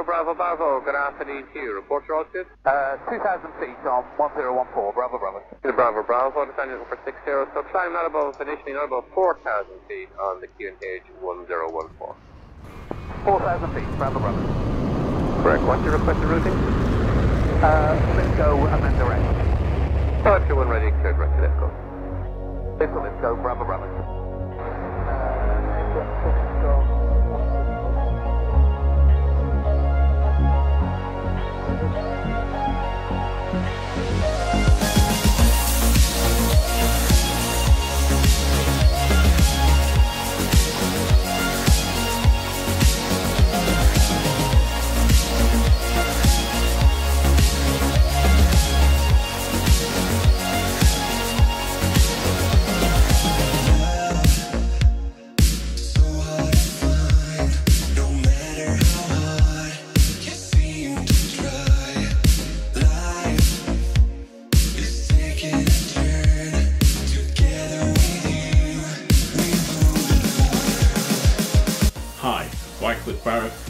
Bravo, Bravo, Bravo. Good afternoon to you. Report your altitude. 2,000 feet on 1014, Bravo, Bravo. Bravo, Bravo. Descending for 60, so climb not above, initially not above 4,000 feet on the QNH 1014. 4,000 feet, Bravo, Bravo. Correct. What's your requested routing? Let's go and then direct. 521 ready, clear direct, let's go. Let's go, Bravo, Bravo. Hi, qquick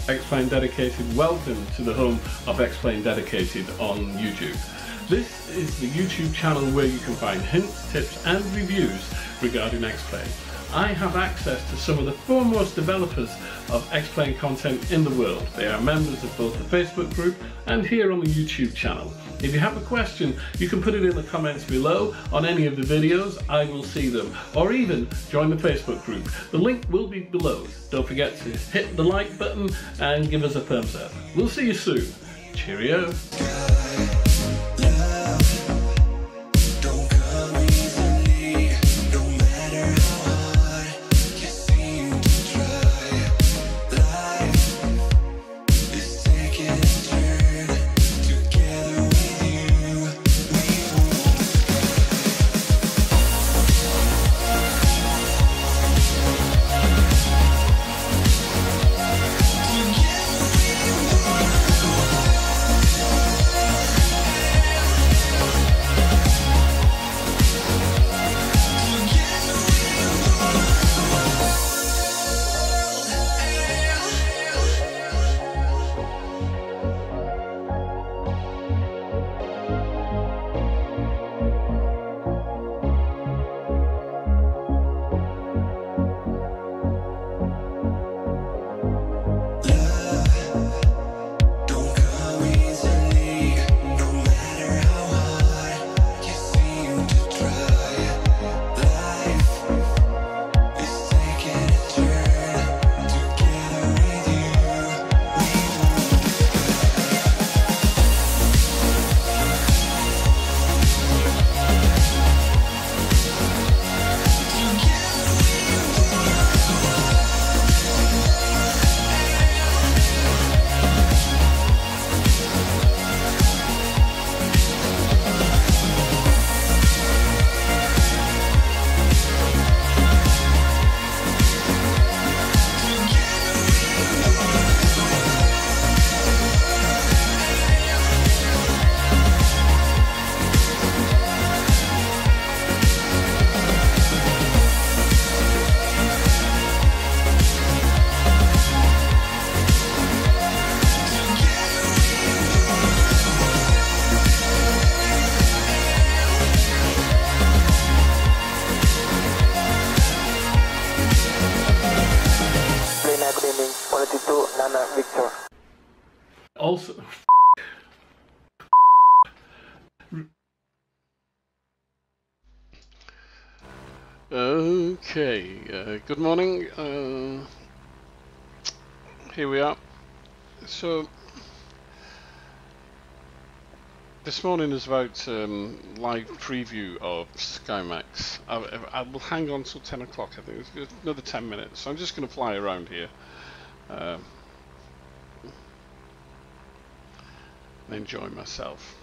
Xplane Dedicated. Welcome to the home of Xplane Dedicated on YouTube. This is the YouTube channel where you can find hints, tips and reviews regarding Xplane. I have access to some of the foremost developers of Xplane content in the world. They are members of both the Facebook group and here on the YouTube channel. If you have a question, you can put it in the comments below on any of the videos. I will see them, or even join the Facebook group. The link will be below. Don't forget to hit the like button and give us a thumbs up. We'll see you soon. Cheerio. Also, okay, good morning. Here we are. So this morning is about live preview of SkyMaxx. I will hang on till 10 o'clock. I think it's another 10 minutes. So I'm just going to fly around here. And enjoy myself.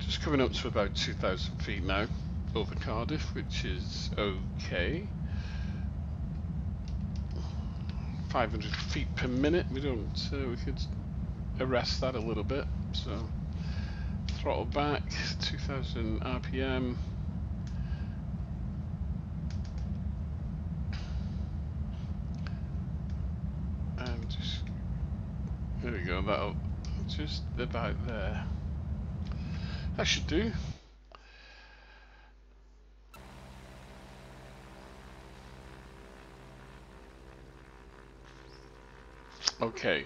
Just coming up to about 2,000 feet now over Cardiff, which is okay. 500 feet per minute. We could arrest that a little bit. So throttle back, 2,000 RPM. And just, there we go, that'll just about there. That should do. Okay.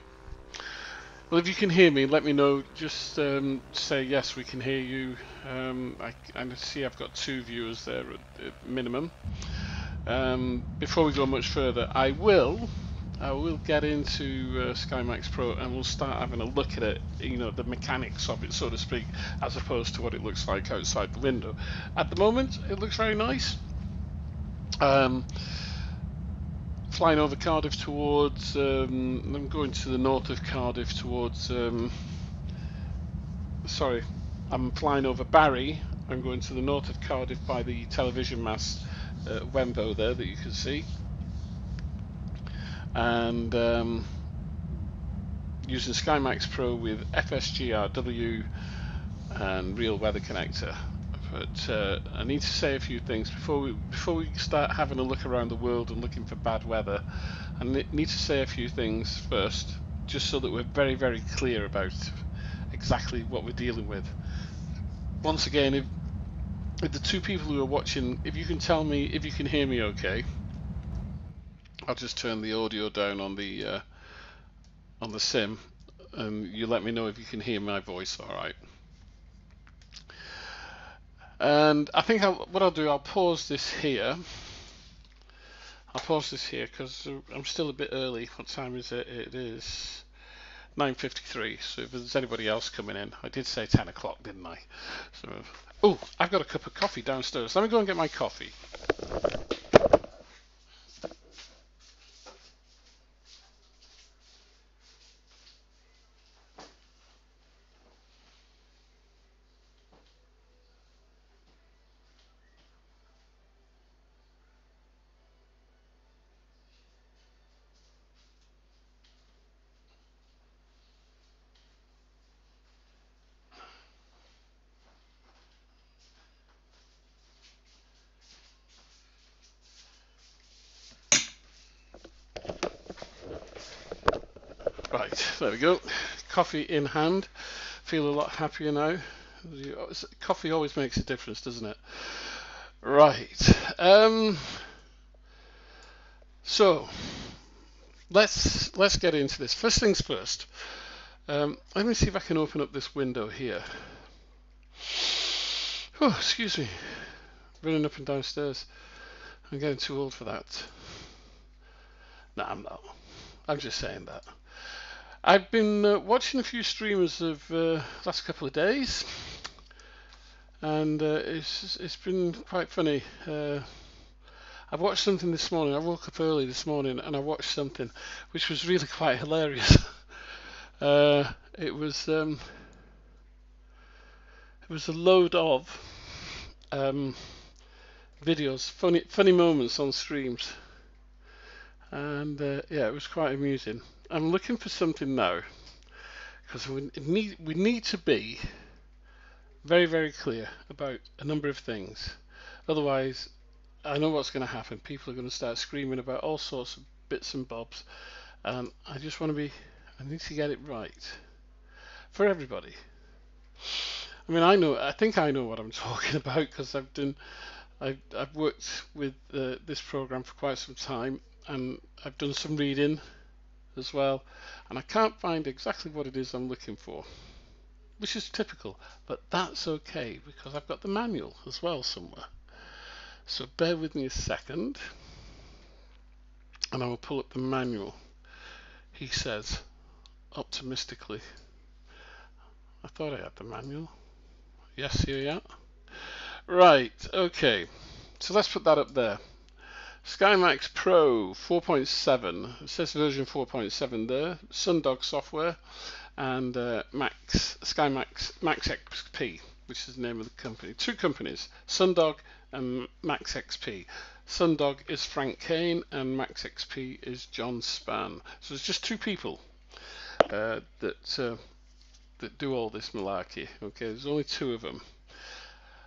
Well, if you can hear me, let me know. Just say yes, we can hear you. I see I've got 2 viewers there at minimum. Before we go much further, I will get into SkyMaxx Pro and we'll start having a look at it, you know, the mechanics of it, so to speak, as opposed to what it looks like outside the window. At the moment, it looks very nice. Flying over Cardiff towards, I'm going to the north of Cardiff towards, sorry, I'm flying over Barry. I'm going to the north of Cardiff by the television mast Wembo there that you can see. And using SkyMaxx Pro with FSGRW and real weather connector. But I need to say a few things before we start having a look around the world and looking for bad weather. I need to say a few things first, just so that we're very, very clear about exactly what we're dealing with. Once again, if the 2 people who are watching, if you can tell me if you can hear me okay, I'll just turn the audio down on the sim, and you let me know if you can hear my voice all right. And I think what I'll do, I'll pause this here. I'll pause this here because I'm still a bit early. What time is it? It is 9:53. So if there's anybody else coming in, I did say 10 o'clock, didn't I? So, oh, I've got a cup of coffee downstairs. Let me go and get my coffee. Right, there we go. Coffee in hand. Feel a lot happier now. Coffee always makes a difference, doesn't it? Right. So let's get into this. First things first. Let me see if I can open up this window here. Oh, excuse me. Running up and downstairs. I'm getting too old for that. No, I'm not. I'm just saying that. I've been watching a few streamers of last couple of days, and it's been quite funny. I watched something this morning. I woke up early this morning and I watched something which was really quite hilarious. It was a load of videos, funny moments on streams, and yeah, it was quite amusing. I'm looking for something now because we need to be very, very clear about a number of things. Otherwise, I know what's going to happen. People are going to start screaming about all sorts of bits and bobs, and I just want to be. I need to get it right for everybody. I mean, I think I know what I'm talking about because I've worked with this program for quite some time, and I've done some reading as well, and I can't find exactly what it is I'm looking for, which is typical, but that's okay because I've got the manual as well somewhere. So bear with me a second and I will pull up the manual. He says optimistically. I thought I had the manual. Yes, here we are. Right, okay, so let's put that up there. SkyMaxx Pro 4.7, it says version 4.7 there, Sundog software, and SkyMaxx Max XP. which is the name of the company. Two companies, Sundog and Max XP. Sundog is Frank Kane and Max XP is John Spann. So it's just two people that do all this malarkey. Okay, there's only two of them.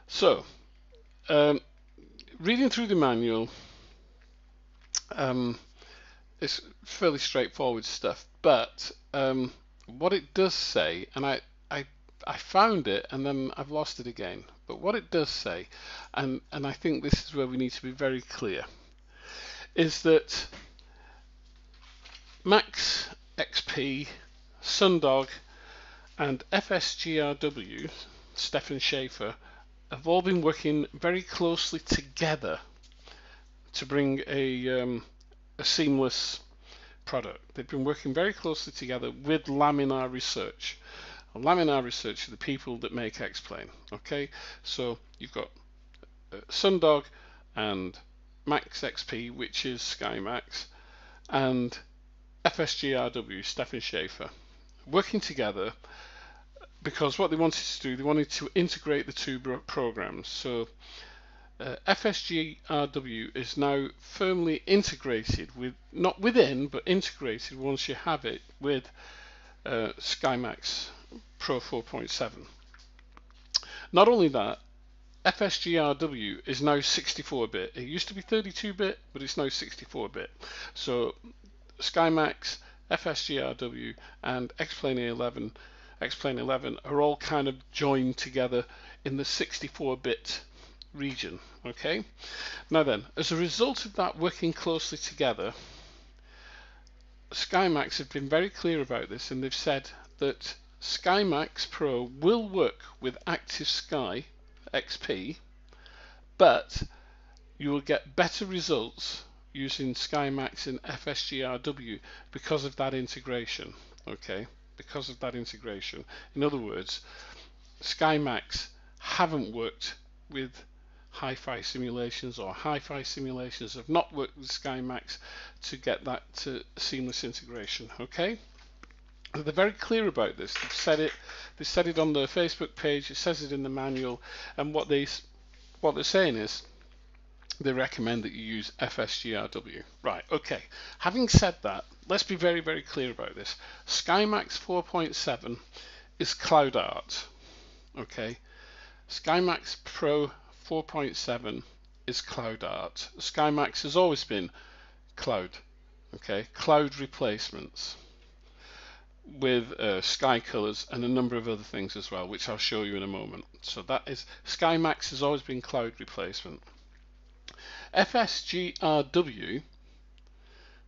So reading through the manual, it's fairly straightforward stuff, but what it does say, and I found it and then I've lost it again, but what it does say, and I think this is where we need to be very clear, is that Max XP, Sundog and FSGRW, Stefan Schaefer, have all been working very closely together to bring a seamless product. They've been working very closely together with Laminar Research. Laminar Research are the people that make Xplane. Okay, so you've got Sundog and Max XP, which is Skymaxx, and FSGRW, Stefan Schaefer, working together because what they wanted to do, they wanted to integrate the two programs. So FSGRW is now firmly integrated with, not within, but integrated once you have it with SkyMaxx Pro 4.7. Not only that, FSGRW is now 64-bit. It used to be 32-bit, but it's now 64-bit. So SkyMaxx, FSGRW, and Xplane 11 are all kind of joined together in the 64-bit region. Okay. Now then, as a result of that working closely together, SkyMaxx have been very clear about this, and they've said that SkyMaxx Pro will work with Active Sky XP, but you will get better results using SkyMaxx and FSGRW because of that integration. Okay, because of that integration. In other words, SkyMaxx haven't worked with hi-fi simulations, or hi-fi simulations have not worked with SkyMaxx to get that seamless integration. Okay, they're very clear about this. They've said it. They said it on their Facebook page. It says it in the manual. And what they're saying is they recommend that you use FSGRW. Right. Okay. Having said that, let's be very, very clear about this. SkyMaxx 4.7 is cloud art. Okay. SkyMaxx Pro 4.7 is cloud art. SkyMaxx has always been cloud. Okay. Cloud replacements with sky colors and a number of other things as well, which I'll show you in a moment. So that is, SkyMaxx has always been cloud replacement. FSGRW,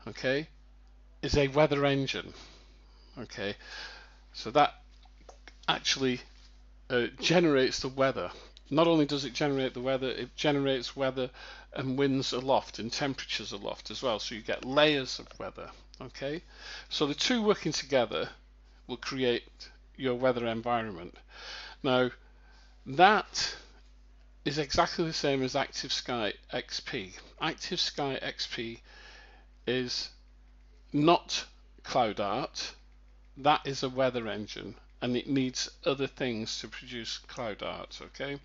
okay, is a weather engine. Okay, so that actually generates the weather. Not only does it generate the weather, it generates weather and winds aloft and temperatures aloft as well, so you get layers of weather. Okay, so the two working together will create your weather environment. Now that is exactly the same as Active Sky XP. Active Sky XP is not cloud art. That is a weather engine, and it needs other things to produce cloud art. Okay,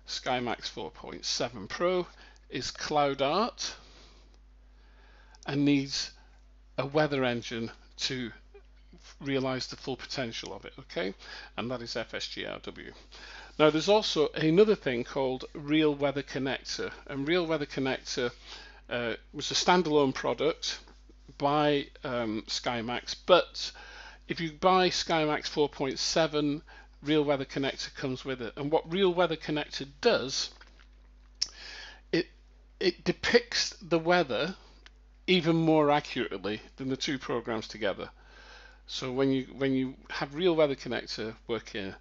SkyMaxx 4.7 Pro is cloud art and needs a weather engine to realize the full potential of it. Okay, and that is FSGRW. Now there's also another thing called Real Weather Connector, and Real Weather Connector was a standalone product by SkyMaxx, but if you buy SkyMaxx 4.7, Real Weather Connector comes with it. And what Real Weather Connector does, it depicts the weather even more accurately than the two programs together. So when you have Real Weather Connector working,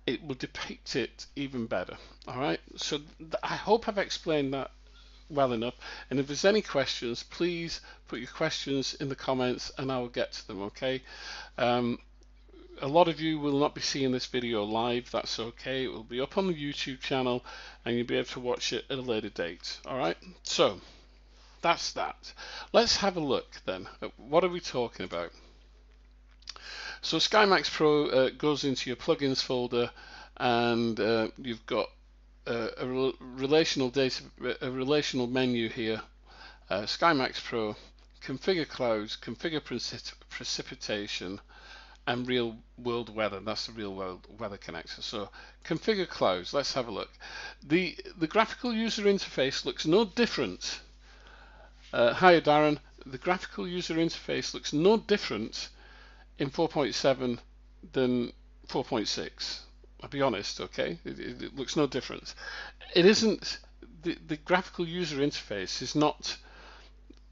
it will depict it even better. All right, so I hope I've explained that well enough, and if there's any questions, please put your questions in the comments and I will get to them. Okay, a lot of you will not be seeing this video live. That's okay, it will be up on the YouTube channel and you'll be able to watch it at a later date. All right, so that's that. Let's have a look then at what are we talking about. So SkyMaxx Pro goes into your plugins folder, and you've got a relational menu here. SkyMax Pro, configure clouds, configure precipitation, and real world weather. That's the real world weather connector. So configure clouds, let's have a look. The graphical user interface looks no different. Hi Darren, the graphical user interface looks no different in 4.7 than 4.6. I'll be honest, okay? It looks no different. It isn't, the graphical user interface is not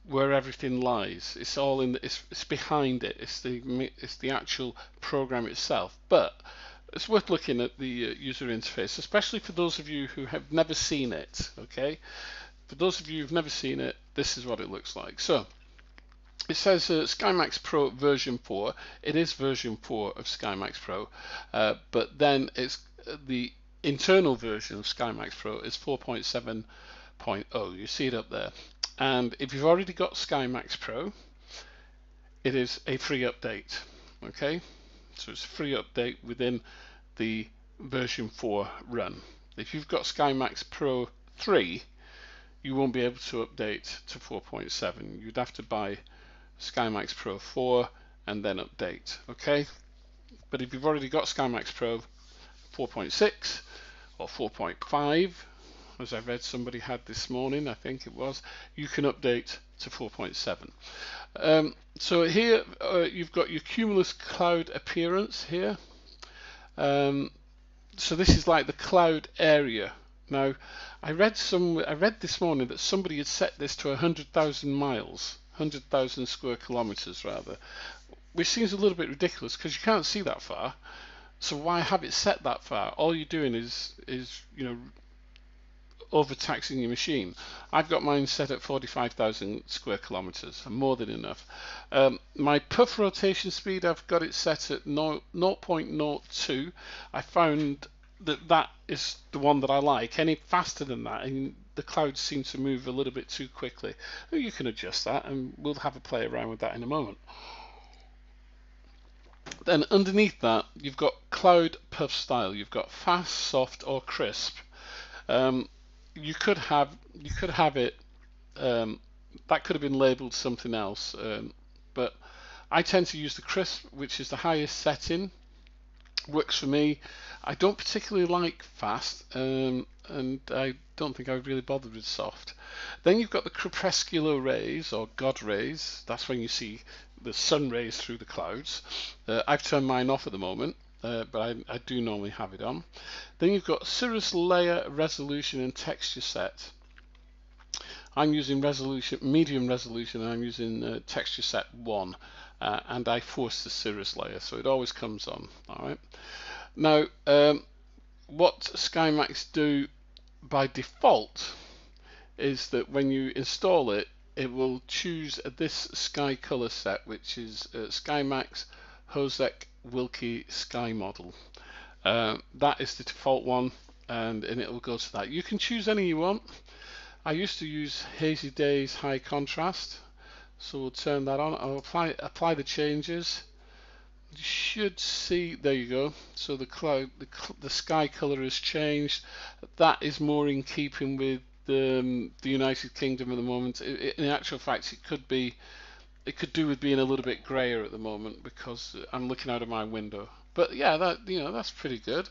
where everything lies. It's all in it's behind it. It's the actual program itself. But it's worth looking at the user interface, especially for those of you who have never seen it, okay? For those of you who've never seen it, this is what it looks like. So it says SkyMax Pro version 4. It is version 4 of SkyMax Pro, but then it's the internal version of SkyMax Pro is 4.7.0. You see it up there. And if you've already got SkyMax Pro, it is a free update. Okay, so it's a free update within the version 4 run. If you've got SkyMax Pro 3, you won't be able to update to 4.7. You'd have to buy SkyMax Pro 4 and then update. Okay, but if you've already got SkyMax Pro 4.6 or 4.5, as I read somebody had this morning, I think it was, you can update to 4.7. So here you've got your cumulus cloud appearance here. So this is like the cloud area. Now I read this morning that somebody had set this to 100,000 miles, 100,000 square kilometers rather, which seems a little bit ridiculous because you can't see that far. So why have it set that far? All you're doing is you know, overtaxing your machine. I've got mine set at 45,000 square kilometers, more than enough. My puff rotation speed, I've got it set at 0.02. I found that is the one that I like. Any faster than that, and the clouds seem to move a little bit too quickly. You can adjust that, and we'll have a play around with that in a moment. Then underneath that, you've got cloud puff style. You've got fast, soft, or crisp. You could have it. That could have been labelled something else, but I tend to use the crisp, which is the highest setting. Works for me. I don't particularly like fast, and I don't think I would really bother with soft. Then you've got the crepuscular rays or God rays. That's when you see the sun rays through the clouds. I've turned mine off at the moment, but I do normally have it on. Then you've got cirrus layer resolution and texture set. I'm using medium resolution, and I'm using texture set 1, and I force the cirrus layer, so it always comes on. All right. Now, what SkyMax do by default is that when you install it, it will choose this sky color set, which is SkyMax Hosek Wilkie Sky Model. That is the default one, and it will go to that. You can choose any you want. I used to use Hazy Days High Contrast, so we'll turn that on. I'll apply the changes. You should see, there you go. So the sky color has changed. That is more in keeping with the United Kingdom at the moment. In actual fact, it could do with being a little bit grayer at the moment because I'm looking out of my window. But yeah, that's pretty good.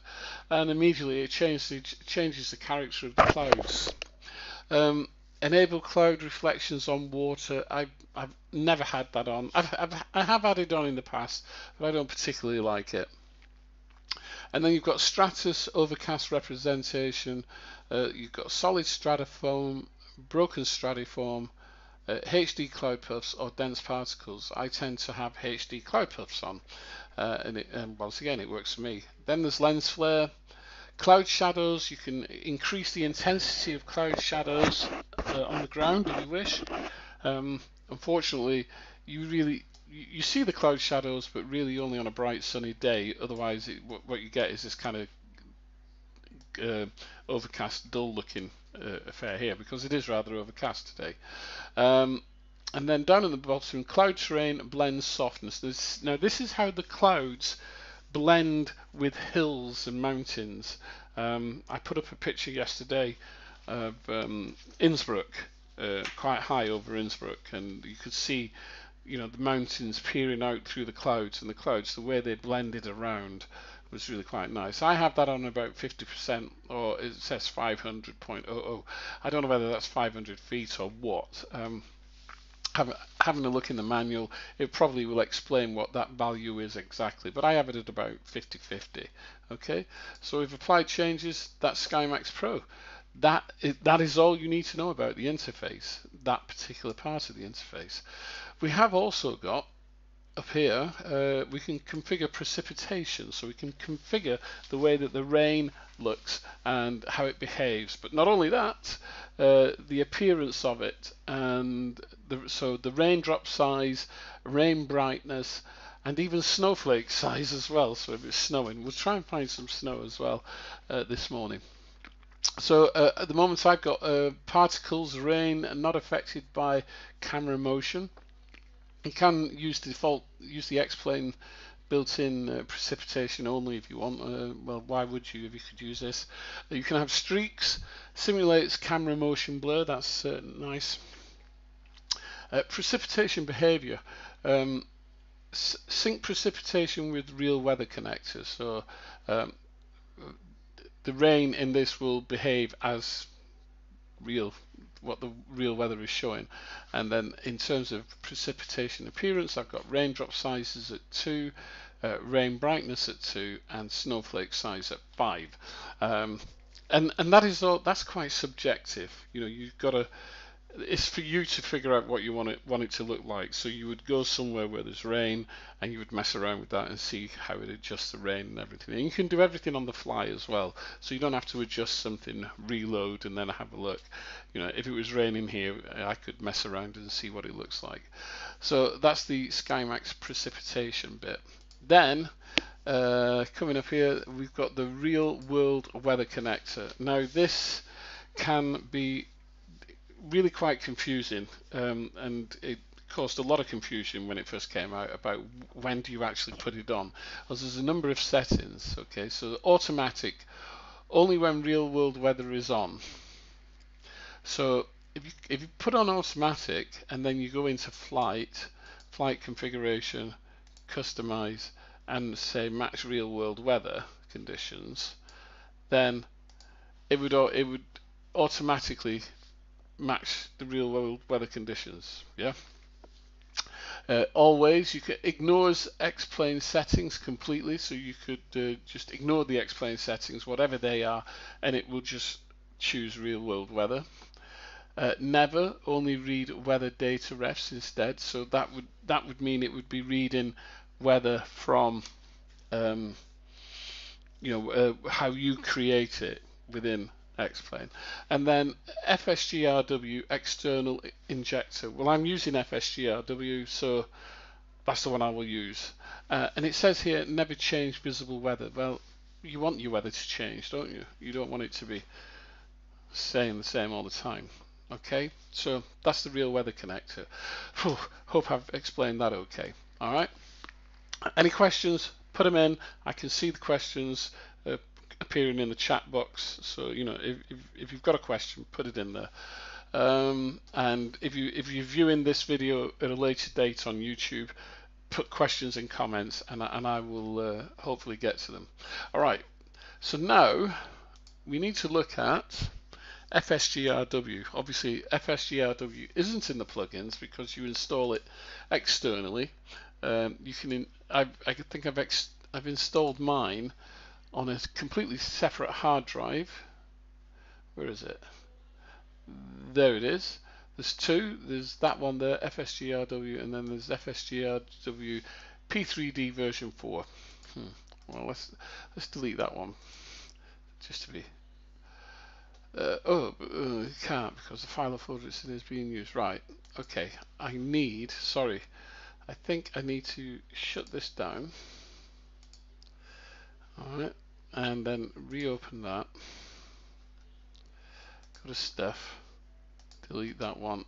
And immediately it changes the character of the clouds. Enable cloud reflections on water. I've never had that on. I have had it on in the past, but I don't particularly like it. And then you've got stratus overcast representation. You've got solid stratiform, broken stratiform, HD cloud puffs, or dense particles. I tend to have HD cloud puffs on, and once again, it works for me. Then there's lens flare. Cloud shadows, you can increase the intensity of cloud shadows on the ground if you wish. Unfortunately, you see the cloud shadows, but really only on a bright sunny day. Otherwise, what you get is this kind of overcast, dull looking affair here, because it is rather overcast today. And then down at the bottom, cloud terrain, blend, softness. Now this is how the clouds blend with hills and mountains. I put up a picture yesterday of Innsbruck, quite high over Innsbruck, and you could see, you know, the mountains peering out through the clouds, and the clouds, the way they blended around was really quite nice. I have that on about 50%, or it says 500.00. I don't know whether that's 500 feet or what. Having a look in the manual, it probably will explain what that value is exactly, but I have it at about 50-50. Okay, so we've applied changes. That's SkyMaxx Pro. That is all you need to know about the interface, that particular part of the interface. We have also got up here, we can configure precipitation, so we can configure the way that the rain looks and how it behaves. But not only that, the appearance of it, and so the raindrop size, rain brightness, and even snowflake size as well. So if it's snowing, we'll try and find some snow as well this morning. So at the moment I've got particles, rain, and not affected by camera motion. You can use the Xplane built-in precipitation only if you want. Well, why would you if you could use this? You can have streaks, simulates camera motion blur. That's nice. Precipitation behavior. Sync precipitation with real weather connectors. So the rain in this will behave as real, what the real weather is showing. And then in terms of precipitation appearance, I've got raindrop sizes at 2, rain brightness at 2, and snowflake size at 5. And that is all. That's quite subjective. You know, you've got to. It's for you to figure out what you want it to look like. So you would go somewhere where there's rain, and you would mess around with that and see how it adjusts the rain and everything. And you can do everything on the fly as well. So you don't have to adjust something, reload, and then have a look. You know, if it was raining here, I could mess around and see what it looks like. So that's the SkyMaxx precipitation bit. Then coming up here, we've got the real world weather connector. Now this can be really quite confusing, and it caused a lot of confusion when it first came out about when do you actually put it on, because there's a number of settings. Okay, so automatic, only when real world weather is on. So if you put on automatic and then you go into flight configuration, customize, and say match real world weather conditions, then it would automatically match the real world weather conditions. Yeah. Always, you can ignores Xplane settings completely, so you could just ignore the Xplane settings, whatever they are, and it will just choose real world weather. Never, only read weather data refs instead. So that would mean it would be reading weather from how you create it within Xplane. And then FSGRW, external injector. Well, I'm using FSGRW, so that's the one I will use. And it says here, never change visible weather. Well, you want your weather to change, don't you? You don't want it to be staying the same all the time. Okay, so that's the real weather connector. Whew, hope I've explained that okay. All right. Any questions? Put them in. I can see the questions appearing in the chat box. So you know, if you've got a question, put it in there. And if you're viewing this video at a later date on YouTube, put questions in comments, and I will hopefully get to them. All right. So now we need to look at FSGRW. Obviously, FSGRW isn't in the plugins because you install it externally. You can. I think I've installed mine on a completely separate hard drive. Where is it? There it is. There's two. There's that one there, FSGRW, and then there's FSGRW P3D version 4. Well, let's delete that one just to be. You can't because the file folder is being used. Right. Okay. Sorry. I think I need to shut this down. Alright. And then reopen that. Go to stuff. Delete that one.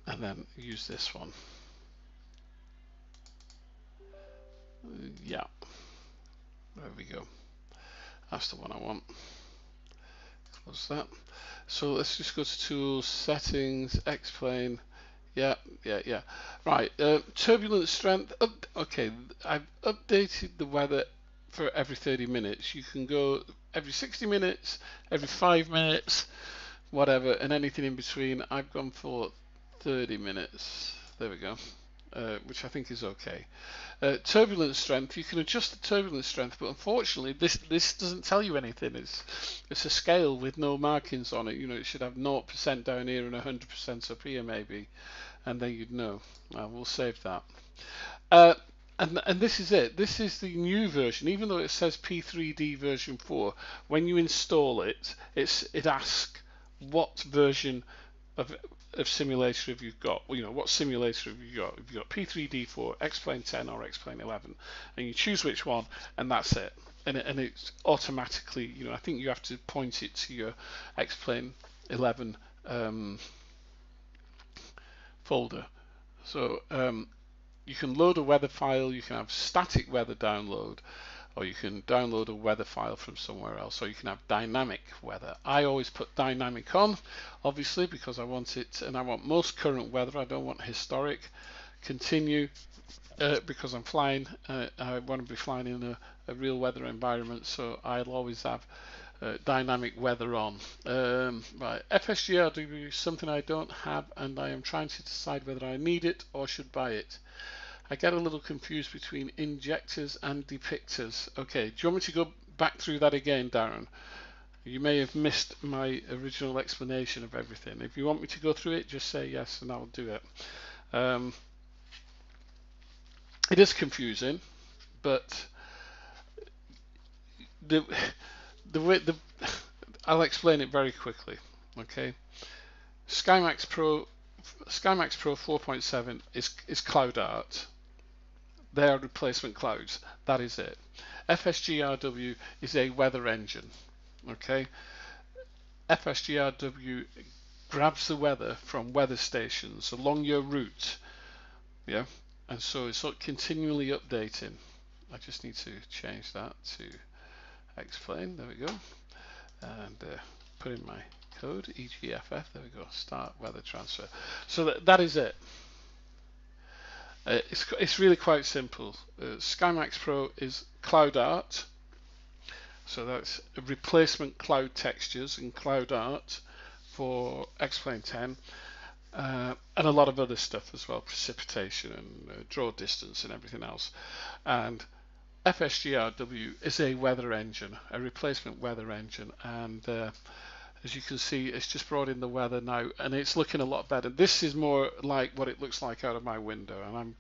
And then use this one. Yeah, there we go. That's the one I want. Close that. So let's just go to Tools, Settings, Xplane. Yeah. Right, turbulence strength. Okay, I've updated the weather for every 30 minutes. You can go every 60 minutes, every 5 minutes, whatever, and anything in between. I've gone for 30 minutes. There we go. Which I think is okay. Turbulence strength, you can adjust the turbulence strength, but unfortunately this doesn't tell you anything. It's a scale with no markings on it. You know, it should have 0% down here and 100% up here maybe, and then you'd know. We'll save that. And this is it. This is the new version. Even though it says P3D version 4, when you install it, it asks what version of simulator have you got? Well, you know, what simulator have you got? Have you got P3D4, Xplane 10 or Xplane 11? And you choose which one, and that's it. And it's automatically, you know, I think you have to point it to your Xplane 11 folder. So you can load a weather file, you can have static weather download, or you can download a weather file from somewhere else, or you can have dynamic weather. I always put dynamic on, obviously, because I want it, and I want most current weather. I don't want historic. Continue, because I'm flying. I want to be flying in a real weather environment, so I'll always have dynamic weather on. Right, FSGRW is something I don't have, and I am trying to decide whether I need it or should buy it. I get a little confused between injectors and depictors. Okay, do you want me to go back through that again, Darren? You may have missed my original explanation of everything. If you want me to go through it, just say yes and I'll do it. It is confusing, but I'll explain it very quickly. Okay, SkyMaxx Pro 4.7 is cloud art. They are replacement clouds. That is it. FSGRW is a weather engine. Okay, FSGRW grabs the weather from weather stations along your route. Yeah, and so it's continually updating. I just need to change that to Xplane. There we go, and put in my code EGFF. There we go. Start weather transfer. So that is it. It's really quite simple. SkyMaxx Pro is cloud art, so that's a replacement cloud textures and cloud art for Xplane 10, and a lot of other stuff as well, precipitation and draw distance and everything else. And FSGRW is a weather engine, a replacement weather engine, and as you can see, it's just brought in the weather now, and it's looking a lot better. This is more like what it looks like out of my window, and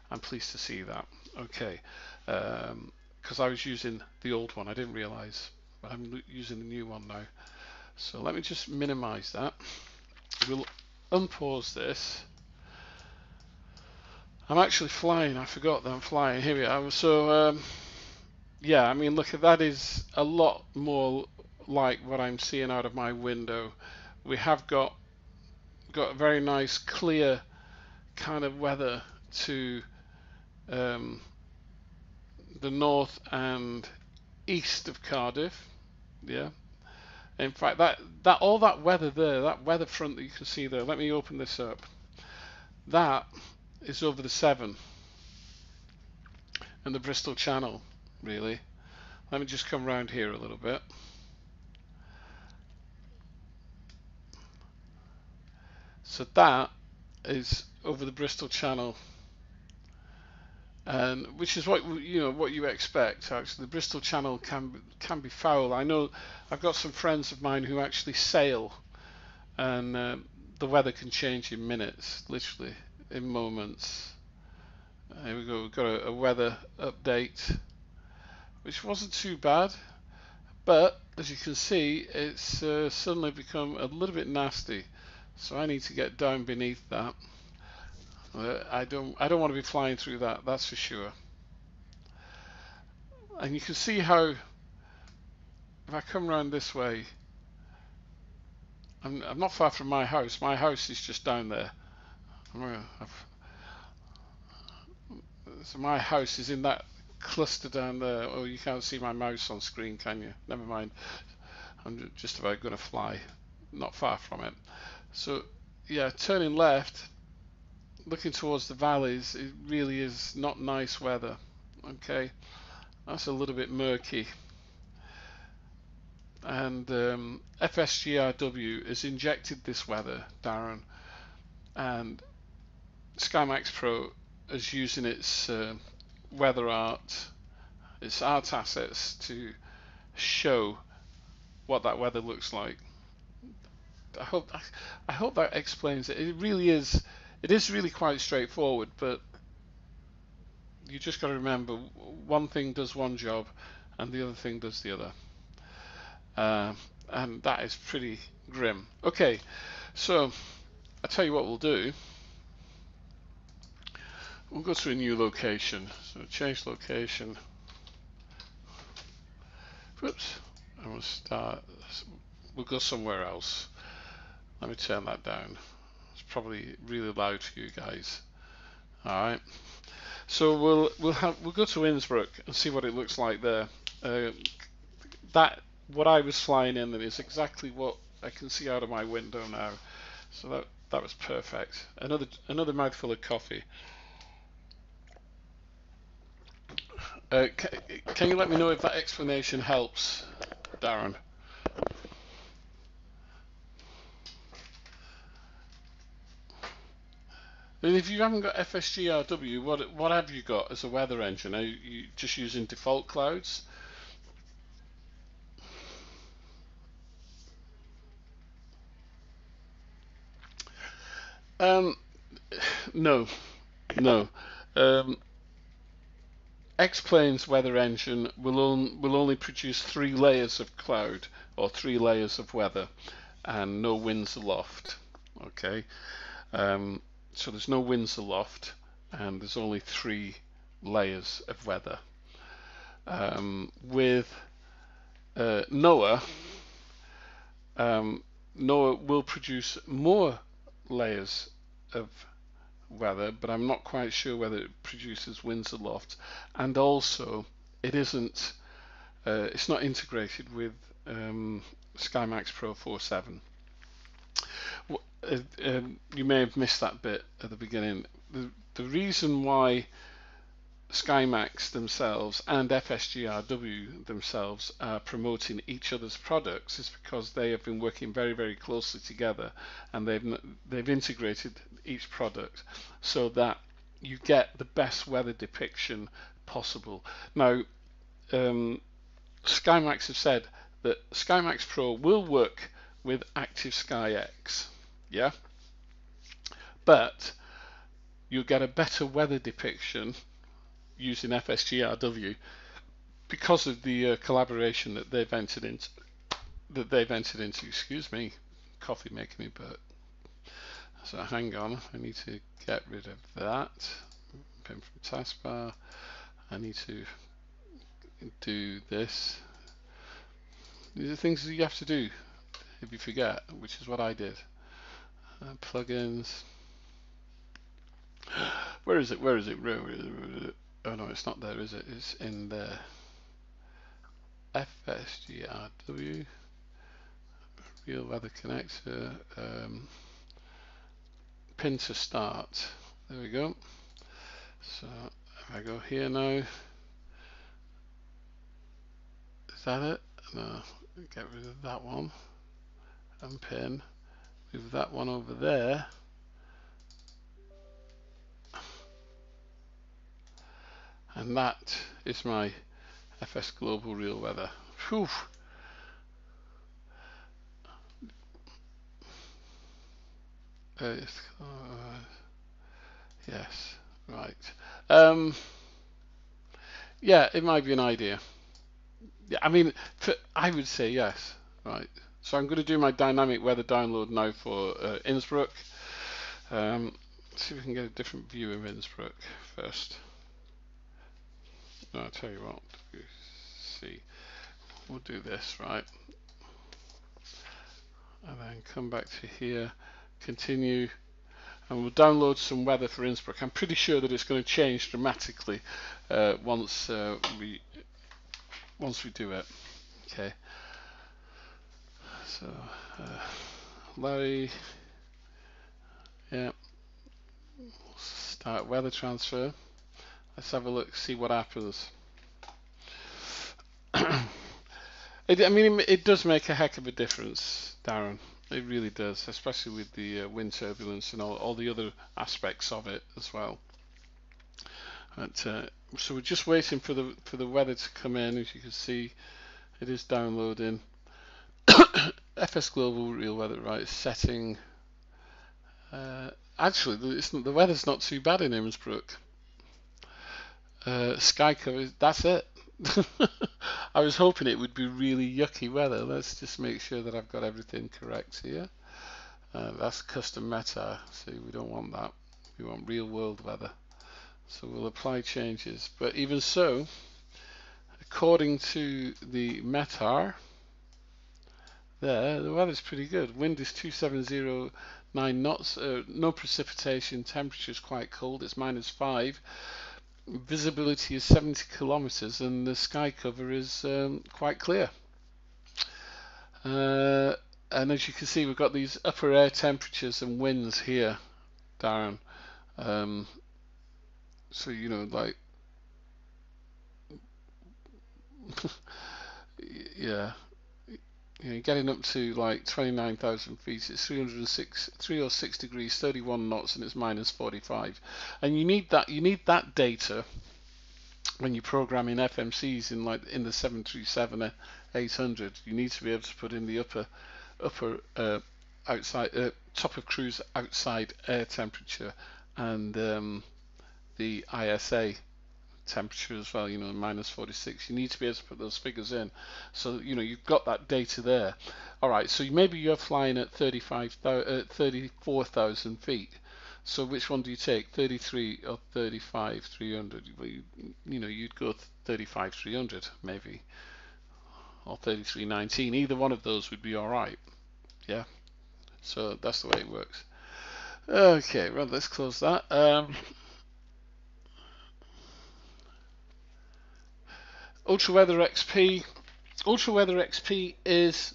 I'm pleased to see that. Okay, because I was using the old one, I didn't realize, but I'm using the new one now. So let me just minimize that. We'll unpause this. I'm actually flying. I forgot that I'm flying. Here we are. So yeah, I mean, look, that is a lot more like what I'm seeing out of my window. We have got a very nice clear kind of weather to the north and east of Cardiff. Yeah, in fact, all that weather there, that weather front that you can see there, let me open this up. That is over the Severn and the Bristol Channel, really. Let me just come around here a little bit. So that is over the Bristol Channel, and which is what you expect. Actually, the Bristol Channel can be foul. I know I've got some friends of mine who actually sail, and the weather can change in minutes, literally in moments. Here we go. We've got a weather update, which wasn't too bad, but as you can see, it's suddenly become a little bit nasty. So I need to get down beneath that. I don't want to be flying through that, that's for sure. And you can see how, if I come around this way, I'm not far from my house. My house is just down there. So my house is in that cluster down there. Oh, you can't see my mouse on screen, can you? Never mind. I'm just about going to fly, not far from it. So yeah, turning left, looking towards the valleys, it really is not nice weather. Okay, that's a little bit murky. And FSGRW has injected this weather, Darren, and SkyMaxx Pro is using its weather art, its art assets to show what that weather looks like. I hope that explains it. It is really quite straightforward, but you just got to remember one thing does one job and the other thing does the other. And that is pretty grim. Okay, so I tell you what we'll do. We'll go to a new location. So change location. Whoops. And we'll start. We'll go somewhere else. Let me turn that down. It's probably really loud for you guys. All right. So we'll go to Innsbruck and see what it looks like there. What I was flying in is exactly what I can see out of my window now. So that was perfect. Another mouthful of coffee. Can you let me know if that explanation helps, Darren? And if you haven't got FSGRW, what have you got as a weather engine? Are you just using default clouds? No. Xplane's weather engine will only produce 3 layers of cloud or 3 layers of weather, and no winds aloft. Okay, so there's no winds aloft, and there's only 3 layers of weather. With NOAA, NOAA will produce more layers of weather, but I'm not quite sure whether it produces winds aloft, and also it isn't. It's not integrated with SkyMaxx Pro 4.7. You may have missed that bit at the beginning. The reason why SkyMaxx themselves and FSGRW themselves are promoting each other's products is because they have been working very, very closely together, and they've integrated each product so that you get the best weather depiction possible. Now, SkyMaxx have said that SkyMaxx Pro will work with Active SkyX, yeah, but you'll get a better weather depiction using FSGRW because of the collaboration that they've entered into. Excuse me, coffee making me burp. So hang on, I need to get rid of that. Pin from taskbar. I need to do this. These are things that you have to do if you forget, which is what I did. Plugins. Where is it? Where is it? Oh no, it's not there, is it? It's in there. FSGRW. Real weather connector. Pin to start. There we go. So if I go here now, is that it? No, get rid of that one. Unpin. Move that one over there. And that is my FS Global Real Weather. Whew. Yes, right. Yeah, it might be an idea. Yeah, I mean, I would say yes. Right. So I'm going to do my dynamic weather download now for Innsbruck. Let's see if we can get a different view of Innsbruck first. No, I'll tell you what. See, we'll do this, right? And then come back to here, continue, and we'll download some weather for Innsbruck. I'm pretty sure that it's going to change dramatically once we do it. Okay. So Larry, yeah. Start weather transfer. Let's have a look, see what happens. It does make a heck of a difference, Darren. It really does, especially with the wind turbulence and all the other aspects of it as well. But, so we're just waiting for the weather to come in. As you can see, it is downloading. FS Global Real Weather, right? Setting. Actually, the weather's not too bad in Innsbruck. Sky cover, that's it. I was hoping it would be really yucky weather. Let's just make sure that I've got everything correct here. That's custom meta, so we don't want that. We want real world weather. So we'll apply changes. But even so, according to the METAR, there, the weather's pretty good. Wind is 2709 knots, no precipitation, temperature's quite cold, it's -5. Visibility is 70 kilometers and the sky cover is quite clear. And as you can see, we've got these upper air temperatures and winds here, Darren. So, you know, like, yeah. You know, getting up to like 29,000 feet, it's 306 degrees, 31 knots, and it's -45. And you need that data when you're programming FMCs in the 737-800. You need to be able to put in the upper outside top of cruise outside air temperature and the ISA temperature as well, you know, -46. You need to be able to put those figures in, so you know you've got that data there. All right, so maybe you're flying at 34,000 feet. So which one do you take, 33 or 35,300? Well, you know, you'd go 35,300 maybe, or 33,19. Either one of those would be all right. Yeah. So that's the way it works. Okay, well, let's close that. Ultra Weather XP. Ultra Weather XP is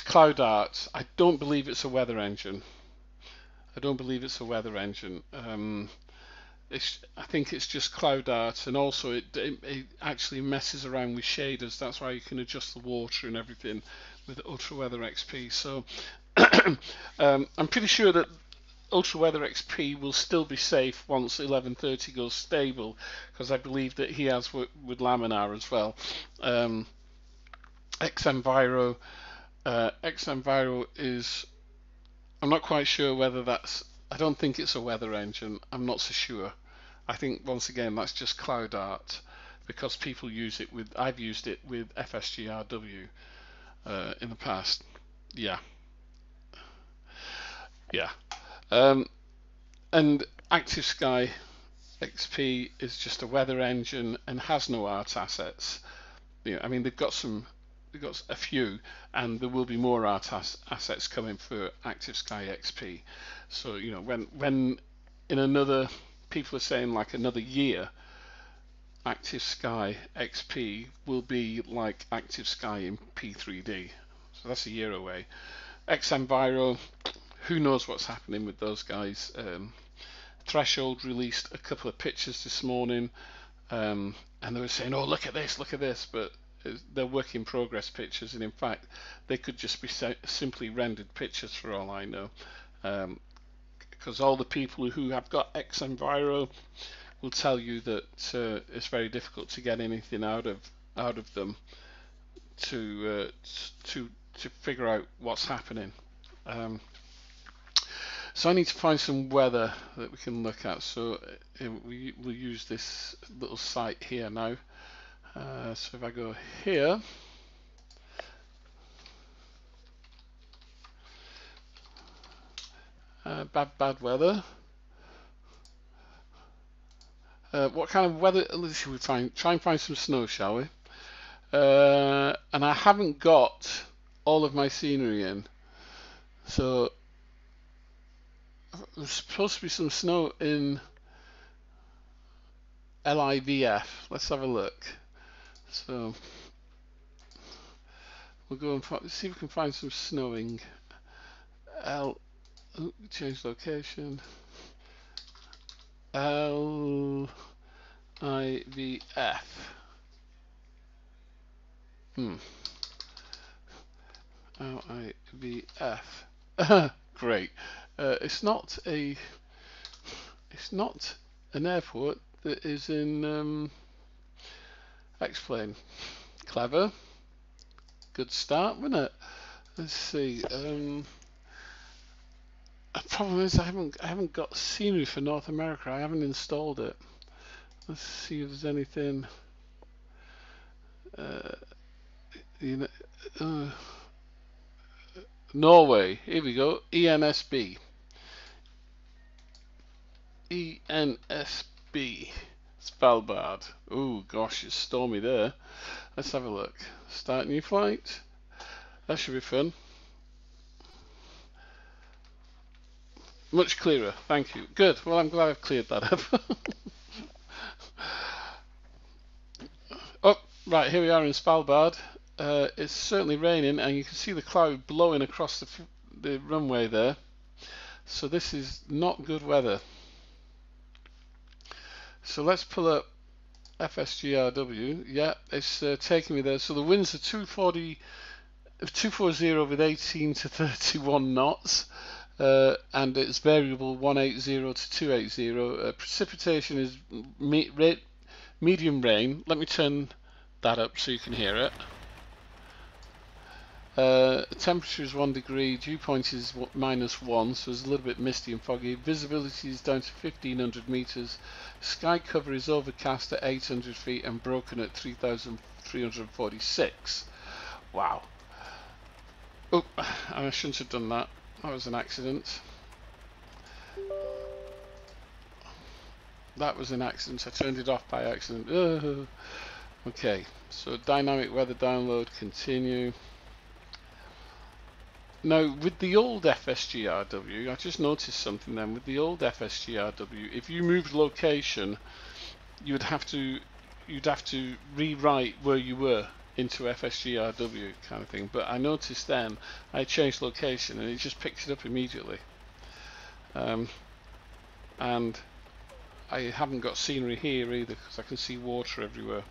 cloud art. I don't believe it's a weather engine. I don't believe it's a weather engine. I think it's just cloud art, and also it actually messes around with shaders. That's why you can adjust the water and everything with Ultra Weather XP. So I'm pretty sure that Ultra Weather XP will still be safe once 1130 goes stable, because I believe that he has worked with Laminar as well. Xenviro is, I'm not quite sure whether that's, I don't think it's a weather engine, I'm not so sure. I think once again that's just cloud art, because people use it with, I've used it with FSGRW in the past. Yeah. And Active Sky XP is just a weather engine and has no art assets. You know, I mean, they've got a few, and there will be more art assets coming for Active Sky XP. So you know, when in another, people are saying like another year, Active Sky XP will be like Active Sky in P3D. So that's a year away. Xenviro, who knows what's happening with those guys. Threshold released a couple of pictures this morning, and they were saying, oh, look at this, but they're work in progress pictures, and in fact they could just be simply rendered pictures for all I know, because all the people who have got Xenviro will tell you that it's very difficult to get anything out of them to figure out what's happening. So I need to find some weather that we can look at. So we'll use this little site here now. So if I go here, bad weather. What kind of weather? Let's see, try and find some snow, shall we? And I haven't got all of my scenery in, so there's supposed to be some snow in LIVF. Let's have a look. So we'll go and see if we can find some snowing. Change location. LIVF. LIVF. Great. It's not an airport that is in Xplane. Clever. Good start, wasn't it? Let's see. The problem is I haven't got scenery for North America. I haven't installed it. Let's see if there's anything. Norway. Here we go. ENSB. ENSB. Svalbard. Oh gosh, it's stormy there. Let's have a look. Start new flight. That should be fun. Much clearer, thank you. Good, well I'm glad I've cleared that up. Oh, right, here we are in Svalbard. It's certainly raining and you can see the cloud blowing across the runway there. So this is not good weather. So let's pull up FSGRW. Yeah, it's taking me there. So the winds are 240 with 18 to 31 knots. And it's variable 180 to 280. Precipitation is medium rain. Let me turn that up so you can hear it. Temperature is 1 degree. Dew point is -1, so it's a little bit misty and foggy. Visibility is down to 1500 meters. Sky cover is overcast at 800 feet and broken at 3346. Wow. Oh, I shouldn't have done that. That was an accident. That was an accident. I turned it off by accident. Okay, so dynamic weather download, continue. Now, with the old FSGRW, I just noticed something then. With the old FSGRW, if you moved location, you'd have to rewrite where you were into FSGRW kind of thing, but I noticed then I changed location and it just picked it up immediately, and I haven't got scenery here either because I can see water everywhere.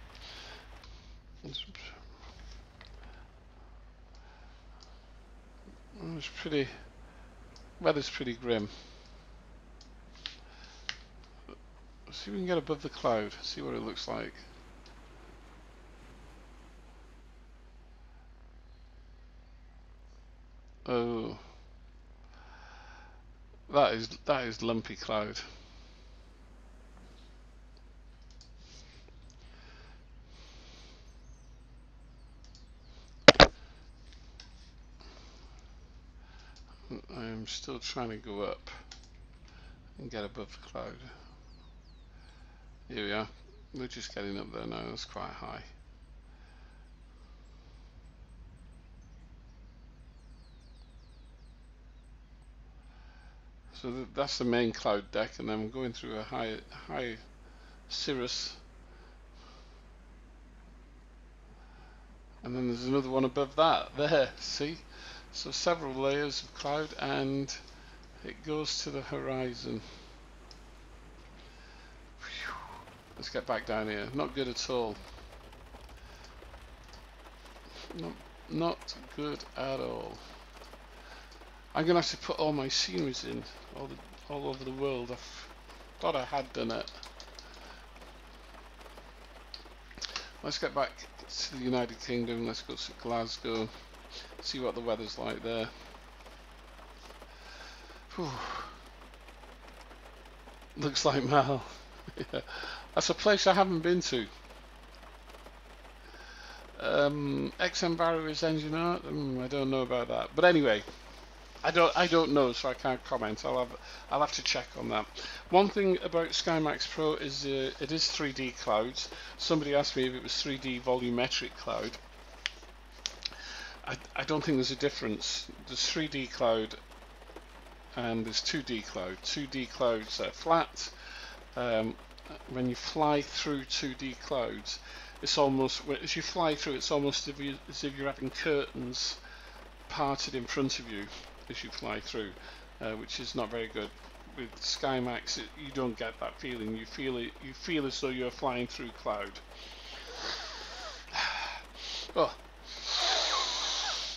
Weather's pretty grim. Let's see if we can get above the cloud, see what it looks like. Oh, that is lumpy cloud. I'm still trying to go up and get above the cloud. Here we are. We're just getting up there now. That's quite high. So that's the main cloud deck, and then we're going through a high cirrus, and then there's another one above that. There, see? So several layers of cloud, and it goes to the horizon. Whew. Let's get back down here. Not good at all. Not good at all. I'm gonna have to put all my sceneries in all over the world. I thought I had done it. Let's get back to the United Kingdom. Let's go to Glasgow. See what the weather's like there. Whew. Looks like Mal. Yeah. That's a place I haven't been to. XM Barrow engine art. I don't know about that. But anyway. I don't know, so I can't comment. I'll have to check on that. One thing about SkyMaxx Pro is it is 3D clouds. Somebody asked me if it was 3D volumetric cloud. I don't think there's a difference. There's 3D cloud and there's 2D cloud. 2D clouds are flat. When you fly through 2D clouds, it's almost, as you fly through, it's almost as if you're having curtains parted in front of you as you fly through, which is not very good. With Skymaxx, you don't get that feeling. You feel it. You feel as though you're flying through cloud. Oh,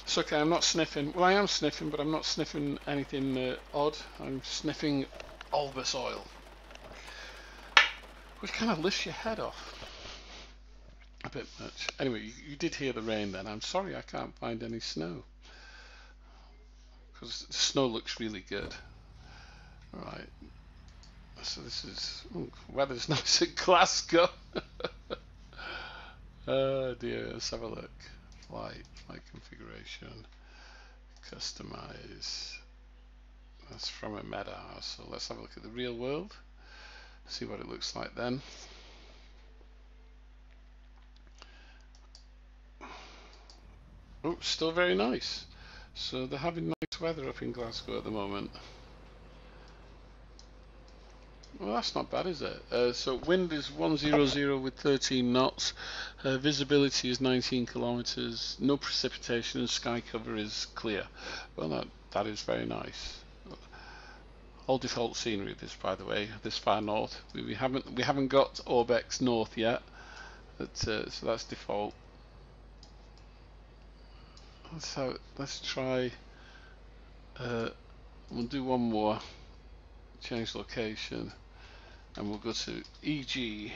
it's okay. I'm not sniffing. Well, I am sniffing, but I'm not sniffing anything odd. I'm sniffing Albus oil, which kind of lifts your head off a bit much. Anyway, you did hear the rain then. I'm sorry I can't find any snow, because the snow looks really good. Alright, so this is, weather's nice at Glasgow. Oh dear, let's have a look. Flight configuration, customize. That's from a meta house, so let's have a look at the real world, see what it looks like then. Oh, still very nice. So they're having nice weather up in Glasgow at the moment. Well, that's not bad, is it? So wind is 100 with 13 knots. Visibility is 19 kilometers. No precipitation, and sky cover is clear. Well, that is very nice. All default scenery. This, by the way, this far north. We haven't got Orbex north yet. So that's default. Let's try. We'll do one more. Change location. And we'll go to EGCC,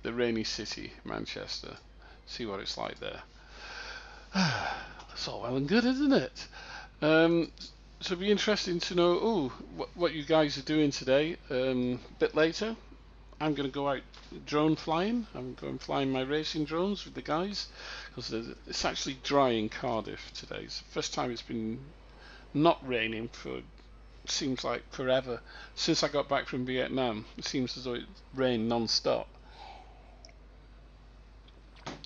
the rainy city, Manchester. See what it's like there. That's all well and good, isn't it? So it'd be interesting to know what you guys are doing today. A bit later, I'm going to go out drone flying. I'm going flying my racing drones with the guys, because it's actually dry in Cardiff today. It's the first time it's been not raining for, seems like forever. Since I got back from Vietnam, it seems as though it rained non-stop.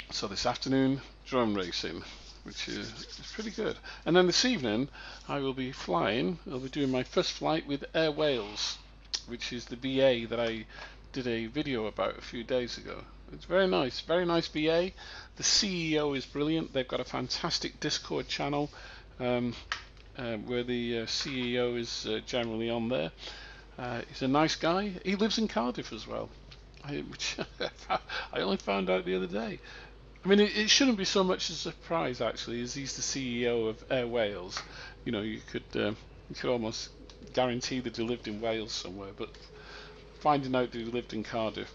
So this afternoon, drone racing, which is pretty good. And then this evening, I will be flying. I'll be doing my first flight with Air Wales, which is the VA that I did a video about a few days ago. It's very nice VA. The CEO is brilliant. They've got a fantastic Discord channel. Where the CEO is generally on there. He's a nice guy. He lives in Cardiff as well, which I only found out the other day. I mean, it shouldn't be so much a surprise actually, as he's the CEO of Air Wales. You know, you could almost guarantee that he lived in Wales somewhere, but finding out that he lived in Cardiff.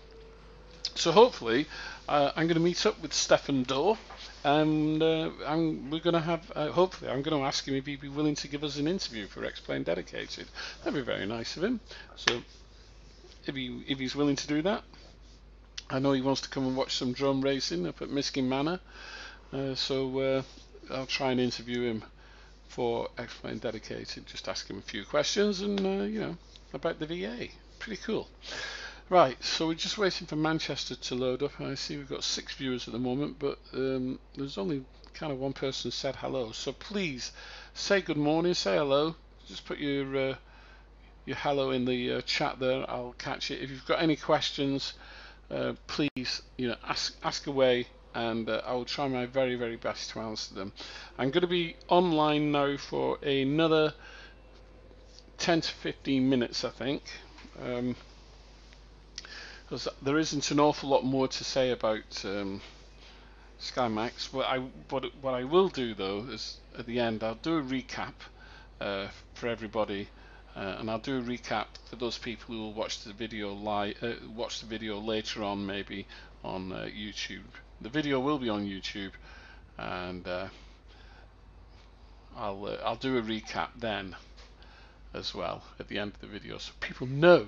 So hopefully, I'm going to meet up with Stefan Dorr, and we're going to have. Hopefully, I'm going to ask him if he'd be willing to give us an interview for Xplane Dedicated. That'd be very nice of him. So, if he's willing to do that, I know he wants to come and watch some drone racing up at Miskin Manor. So I'll try and interview him for Xplane Dedicated. Just ask him a few questions, and you know, about the VA. Pretty cool. Right, so we're just waiting for Manchester to load up. I see we've got 6 viewers at the moment, but there's only kind of one person said hello. So please say good morning, say hello. Just put your hello in the chat there. I'll catch it. If you've got any questions, please, you know, ask away, and I will try my very, very best to answer them. I'm going to be online now for another 10 to 15 minutes, I think. Because there isn't an awful lot more to say about Skymaxx. What I will do though is at the end I'll do a recap for everybody, and I'll do a recap for those people who will watch the video later on, maybe on YouTube. The video will be on YouTube, and I'll do a recap then as well at the end of the video, so people know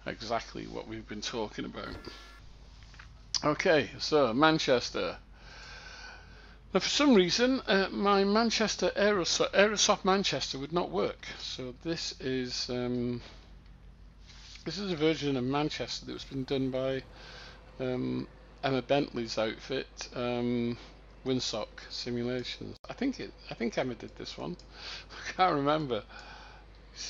exactly what we've been talking about. Okay, so Manchester. Now for some reason my Manchester Aerosoft Manchester would not work. So this is a version of Manchester that's been done by Emma Bentley's outfit. windsock simulations. I think Emma did this one. I can't remember.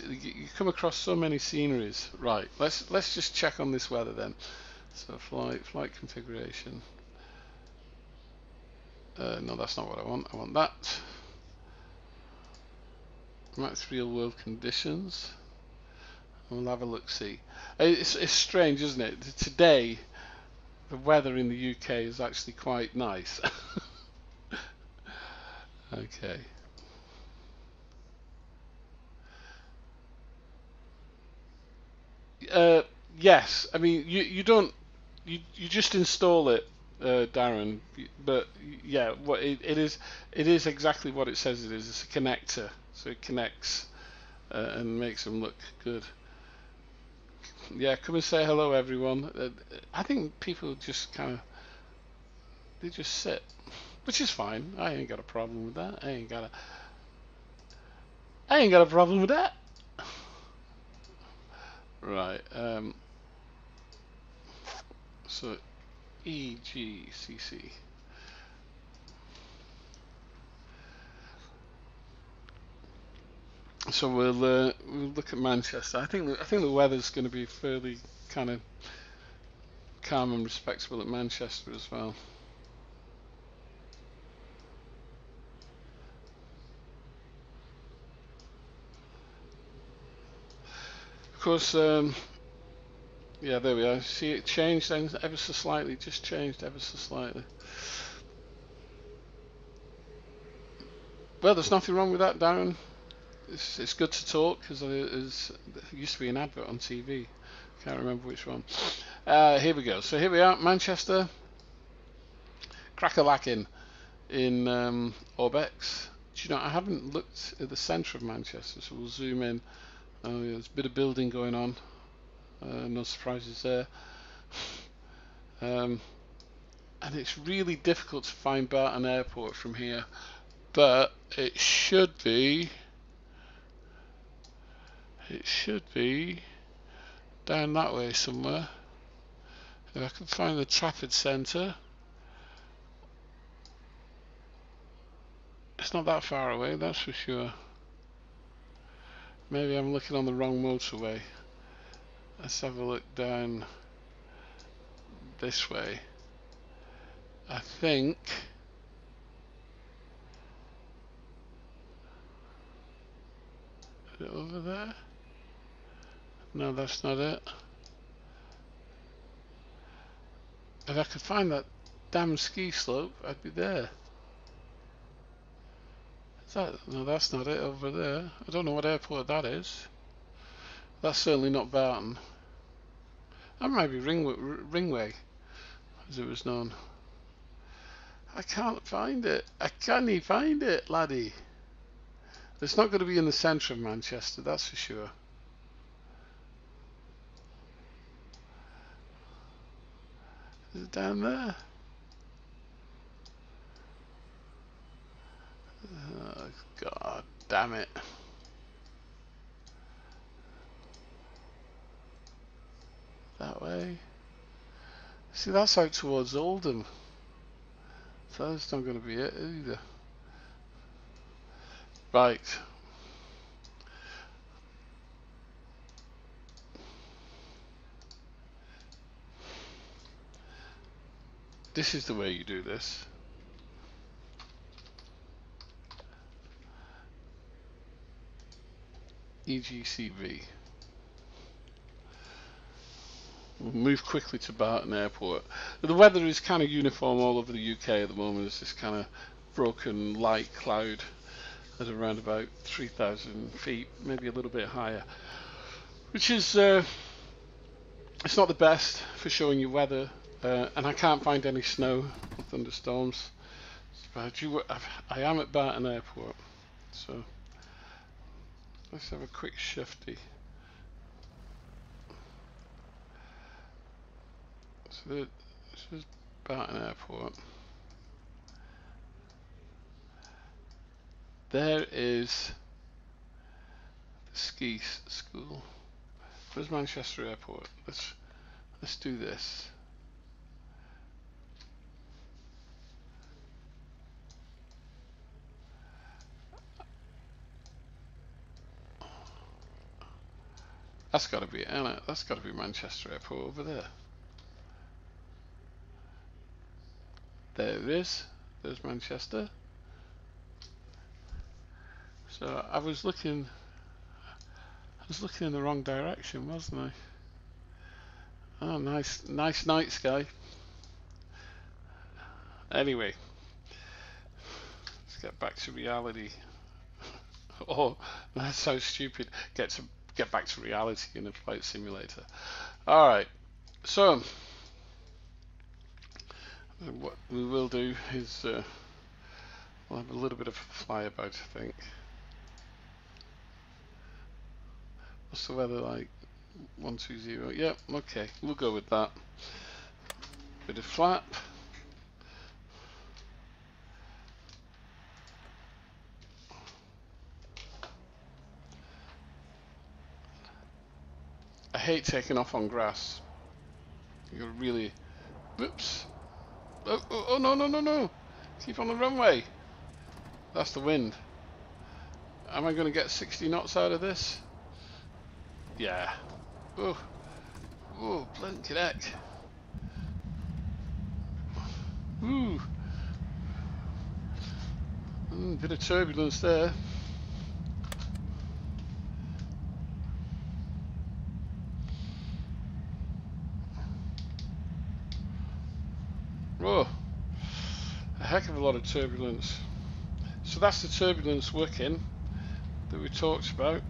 You come across so many sceneries. Right, let's just check on this weather then. So flight configuration. No, that's not what I want. I want that. Max real world conditions. We'll have a look. See, it's strange, isn't it? Today, the weather in the UK is actually quite nice. Okay. Yes, I mean you just install it, Darren. But yeah, what it is exactly what it says it is. It's a connector, so it connects and makes them look good. Yeah, come and say hello, everyone. I think people just they just sit, which is fine. I ain't got a problem with that. I ain't got a problem with that. Right. So EGCC. So we'll look at Manchester. I think the weather's going to be fairly kind of calm and respectable at Manchester as well. Of course, yeah, there we are. See, it changed then ever so slightly. Just changed ever so slightly. Well, there's nothing wrong with that, Darren. It's good to talk because there used to be an advert on TV. Can't remember which one. Here we go. So here we are, Manchester. Crack-a-lackin' in Orbex. Do you know, I haven't looked at the centre of Manchester, so we'll zoom in. Oh, yeah, there's a bit of building going on. No surprises there. And it's really difficult to find Barton Airport from here, but it should be down that way somewhere. If I can find the Trafford Centre. It's not that far away, that's for sure. Maybe I'm looking on the wrong motorway. Let's have a look down this way. I think is it over there? No, that's not it. If I could find that damn ski slope, I'd be there. Is that? No, that's not it over there. I don't know what airport that is. That's certainly not Barton. That might be Ringway, as it was known. I can't find it. I can't find it, laddie. It's not going to be in the centre of Manchester, that's for sure. Is it down there? Oh, God damn it. That way. See, that's out towards Oldham. So that's not going to be it either. Right. This is the way you do this. EGCV. We'll move quickly to Barton Airport. The weather is kind of uniform all over the UK at the moment. It's this kind of broken light cloud at around about 3,000 feet, maybe a little bit higher, which is it's not the best for showing you weather, and I can't find any snow or thunderstorms. But I am at Barton Airport, so let's have a quick shifty. So this is Barton Airport. There is the ski school. Where's Manchester Airport? Let's do this. That's got to be Anna. That's got to be Manchester Airport over there. There it is. There's Manchester. So I was looking in the wrong direction, wasn't I? Oh, nice night sky. Anyway, let's get back to reality. Oh, that's so stupid. Get back to reality in a flight simulator. All right, so what we will do is we'll have a little bit of a flyabout, I think. What's the weather like? 120. Yep, okay, we'll go with that. Bit of flap. I hate taking off on grass. You really, whoops. Oh no. Keep on the runway. That's the wind. Am I going to get 60 knots out of this? Yeah. Oh, blinking heck. Ooh. Bit of turbulence there. Oh, a heck of a lot of turbulence. So that's the turbulence working that we talked about.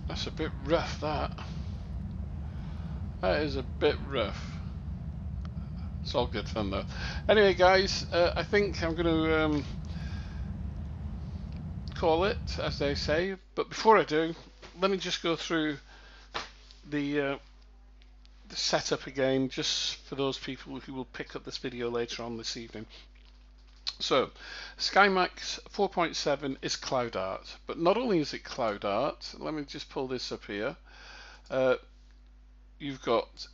That's a bit rough, that. That is a bit rough. It's all good fun though. Anyway guys, I think I'm going to call it, as they say, but before I do, let me just go through the setup again, just for those people who will pick up this video later on this evening. So, Skymaxx 4.7 is cloud art, but not only is it cloud art, let me just pull this up here. You've got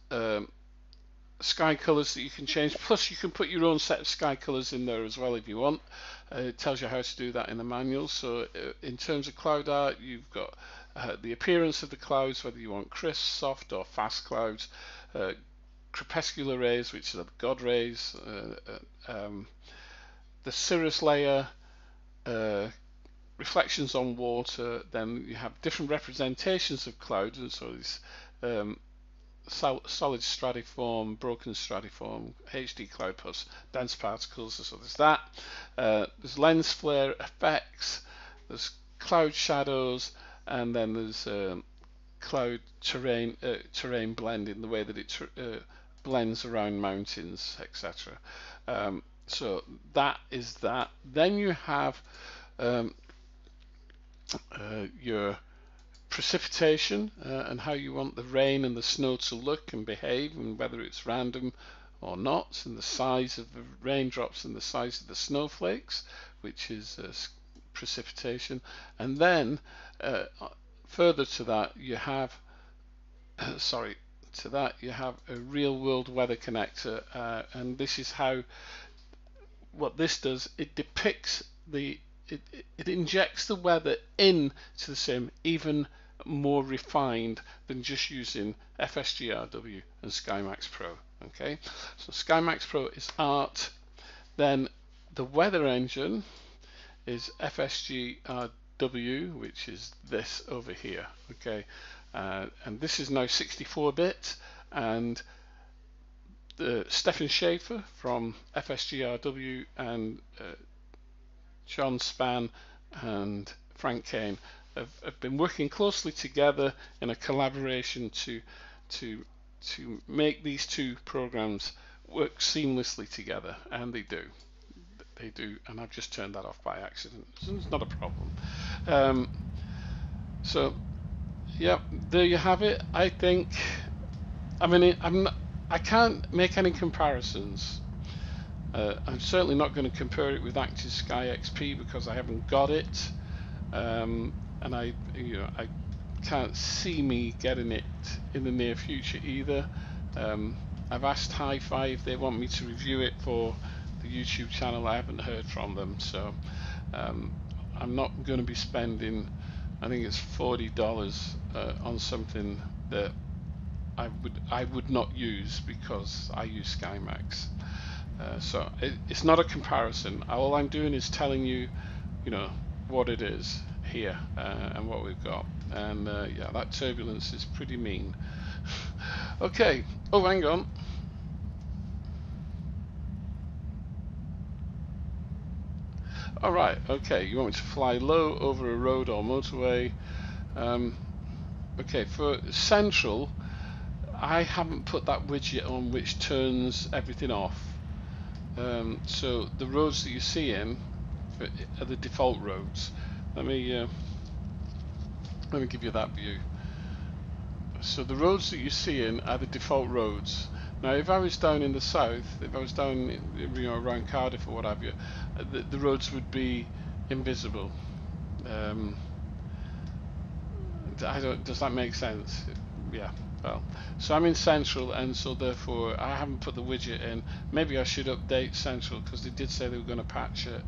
sky colors that you can change, plus you can put your own set of sky colors in there as well if you want. It tells you how to do that in the manual. So in terms of cloud art, you've got the appearance of the clouds, whether you want crisp, soft or fast clouds, crepuscular rays, which are the God rays, the cirrus layer, reflections on water. Then you have different representations of clouds, and so these solid stratiform, broken stratiform, HD cloud plus dense particles. So there's that. There's lens flare effects, there's cloud shadows, and then there's cloud terrain blend in the way that it blends around mountains, etc. So that is that. Then you have your precipitation and how you want the rain and the snow to look and behave, and whether it's random or not, and the size of the raindrops and the size of the snowflakes, which is precipitation. And then further to that you have you have a real world weather connector, and this is how what this does. It depicts it injects the weather into the sim even more refined than just using FSGRW and SkyMaxx Pro. Okay, so SkyMaxx Pro is art, then the weather engine is FSGRW, which is this over here. Okay, and this is now 64-bit, and Stefan Schaefer from FSGRW and John Spann and Frank Kane have been working closely together in a collaboration to make these two programs work seamlessly together, and they do, and I've just turned that off by accident, so it's not a problem. So yeah, there you have it. I think, I mean, I can't make any comparisons. I'm certainly not going to compare it with Active Sky XP because I haven't got it, and I can't see me getting it in the near future either. I've asked Hi-Fi if they want me to review it for the YouTube channel. I haven't heard from them, so I'm not going to be spending, I think it's $40 on something that I would not use because I use Skymaxx. So it's not a comparison. All I'm doing is telling you, what it is here and what we've got. And yeah, that turbulence is pretty mean. Okay. Oh, hang on. All right. Okay. You want me to fly low over a road or motorway? Okay. For central, I haven't put that widget on which turns everything off. So the roads that you see in are the default roads. Let me give you that view. So the roads that you see in are the default roads. Now, if I was down in the south, if I was down, around Cardiff or what have you, the roads would be invisible. Does that make sense? Yeah. Well, so I'm in central, and so therefore I haven't put the widget in. Maybe I should update central because they did say they were going to patch it.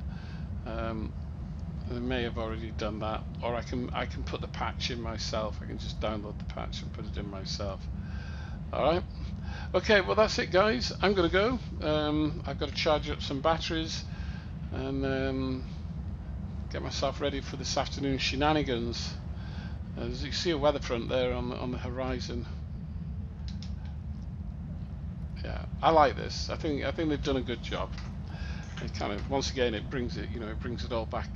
They may have already done that, or I can put the patch in myself. I can just download the patch and put it in myself. Alright, okay, well that's it guys. I'm gonna go. I've got to charge up some batteries and get myself ready for this afternoon's shenanigans. As you can see a weather front there on the horizon. Yeah, I like this. I think they've done a good job. It kind of, once again, it brings it, it brings it all back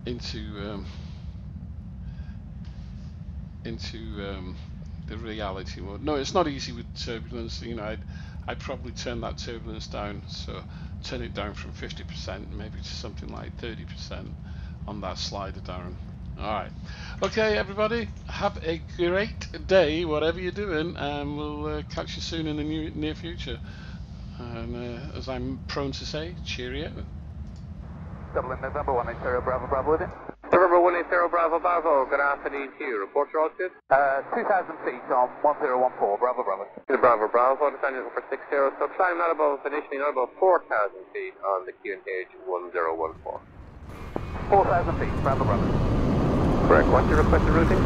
into the reality mode. No, it's not easy with turbulence. I'd probably turn that turbulence down. So turn it down from 50% maybe to something like 30% on that slider down. Alright, okay everybody, have a great day whatever you're doing, and we'll catch you soon in the near future. And as I'm prone to say, cheerio. Dublin, November 180 Bravo Bravo with it. November 180 Bravo Bravo, good afternoon to you. Report your altitude. 2,000 feet on 1014 Bravo Bravo. Bravo Bravo, descending for 60, so climb not above, initially not above 4,000 feet on the QNH 1014. 4,000 feet, Bravo Bravo. Correct. What's your requested routing?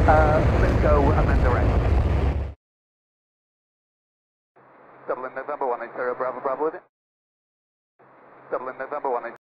Let's go and then direct. Dublin, November 180 Bravo Bravo with it. Dublin, November 180.